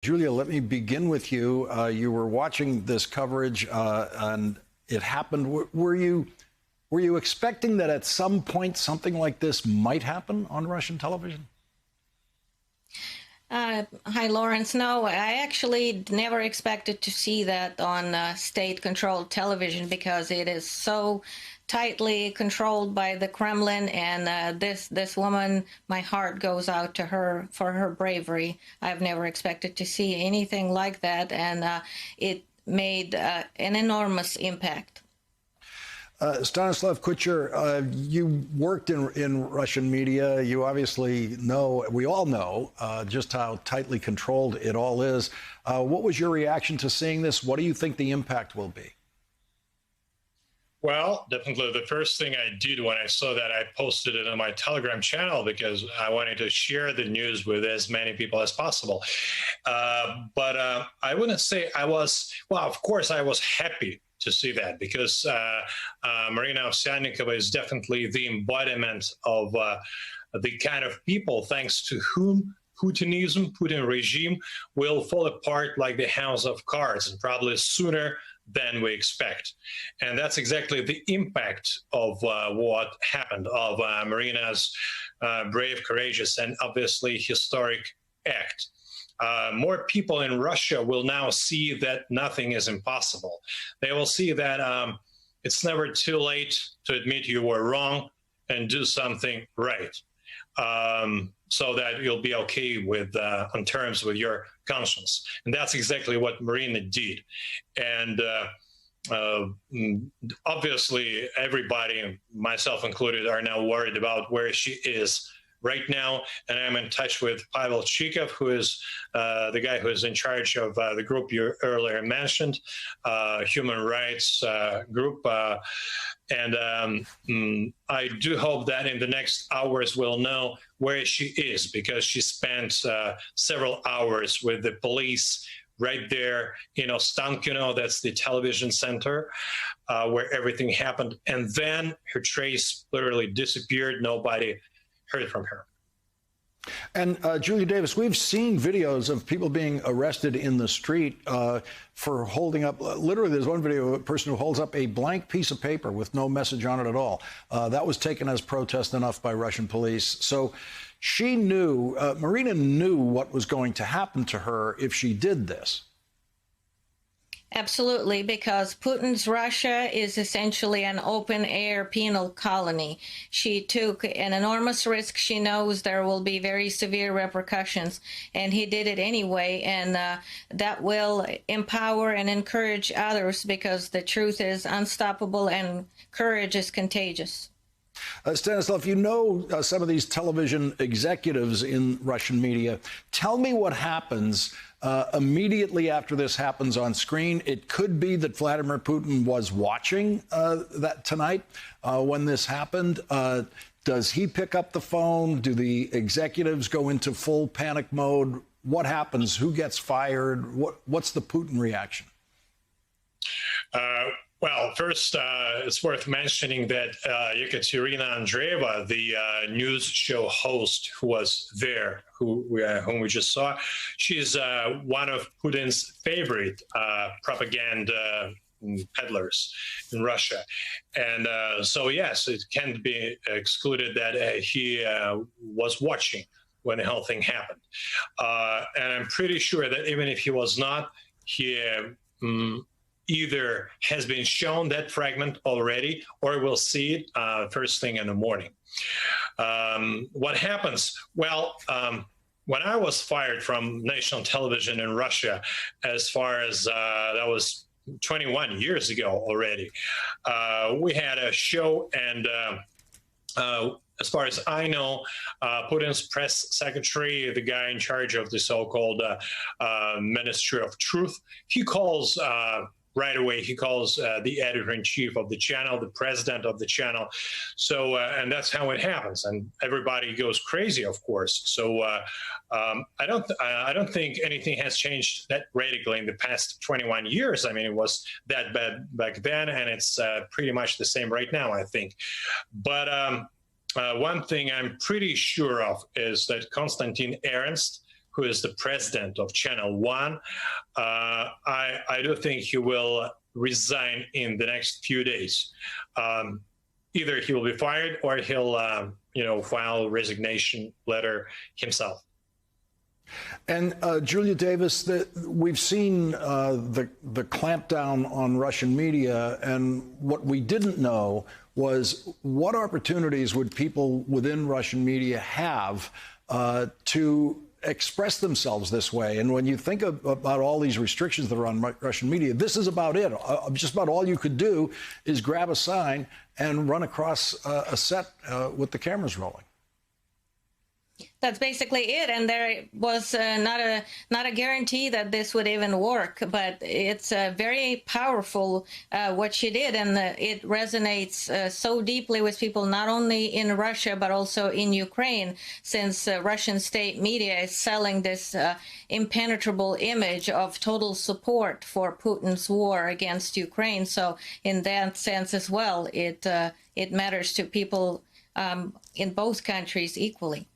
Julia, let me begin with you. You were watching this coverage, and it happened. Were you expecting that at some point something like this might happen on Russian television? Hi, Lawrence. No, I actually never expected to see that on state-controlled television because it is so tightly controlled by the Kremlin. And this woman, my heart goes out to her for her bravery. I've never expected to see anything like that, and it made an enormous impact. Stanislav Kucher, you worked in Russian media. You obviously know, we all know, just how tightly controlled it all is. What was your reaction to seeing this? What do you think the impact will be? Well, definitely the first thing I did when I saw that, I posted it on my Telegram channel because I wanted to share the news with as many people as possible. But I wouldn't say I was, well, of course I was happy to see that because Marina Ovsyannikova is definitely the embodiment of the kind of people thanks to whom Putinism, Putin regime will fall apart like the house of cards, and probably sooner than we expect. And that's exactly the impact of what happened, of Marina's brave, courageous, and obviously historic act. More people in Russia will now see that nothing is impossible. They will see that it's never too late to admit you were wrong and do something right, so that you'll be okay with on terms with your conscience. And that's exactly what Marina did. And obviously, everybody, myself included, are now worried about where she is right now, and I'm in touch with Pavel Chikov, who is the guy who is in charge of the group you earlier mentioned, human rights group. And I do hope that in the next hours we'll know where she is, because she spent several hours with the police right there in Ostankino, that's the television center where everything happened. And then her trace literally disappeared. Nobody heard from her. And Julia Davis, we've seen videos of people being arrested in the street for holding up, literally there's one video of a person who holds up a blank piece of paper with no message on it at all. That was taken as protest enough by Russian police. So she knew, Marina knew what was going to happen to her if she did this. Absolutely, because Putin's Russia is essentially an open-air penal colony. She took an enormous risk. She knows there will be very severe repercussions, and he did it anyway, and that will empower and encourage others, because the truth is unstoppable and courage is contagious. Stanislav, you know some of these television executives in Russian media. Tell me what happens immediately after this happens on screen. It could be that Vladimir Putin was watching that tonight when this happened. Does he pick up the phone? Do the executives go into full panic mode? What happens? Who gets fired? What's the Putin reaction? Well, first, it's worth mentioning that Ekaterina Andreeva, the news show host who was there, whom we just saw, she's one of Putin's favorite propaganda peddlers in Russia. And so, yes, it can't be excluded that he was watching when the whole thing happened. And I'm pretty sure that even if he was not, he either has been shown that fragment already or will see it first thing in the morning. What happens? Well, when I was fired from national television in Russia, as far as that was 21 years ago already, we had a show, and as far as I know, Putin's press secretary, the guy in charge of the so-called Ministry of Truth, he calls right away, he calls the editor-in-chief of the channel, the president of the channel. So, and that's how it happens. And everybody goes crazy, of course. So I don't think anything has changed that radically in the past 21 years. I mean, it was that bad back then, and it's pretty much the same right now, I think. But one thing I'm pretty sure of is that Konstantin Ernst, who is the president of Channel One, I do think he will resign in the next few days. Either he will be fired or he'll, file a resignation letter himself. And Julia Davis, we've seen the clampdown on Russian media, and what we didn't know was what opportunities would people within Russian media have to express themselves this way. And when you think about all these restrictions that are on Russian media, this is about it. Just about all you could do is grab a sign and run across a set with the cameras rolling. That's basically it, and there was not a guarantee that this would even work, but it's very powerful what she did, and it resonates so deeply with people not only in Russia but also in Ukraine, since Russian state media is selling this impenetrable image of total support for Putin's war against Ukraine. So in that sense as well, it matters to people in both countries equally.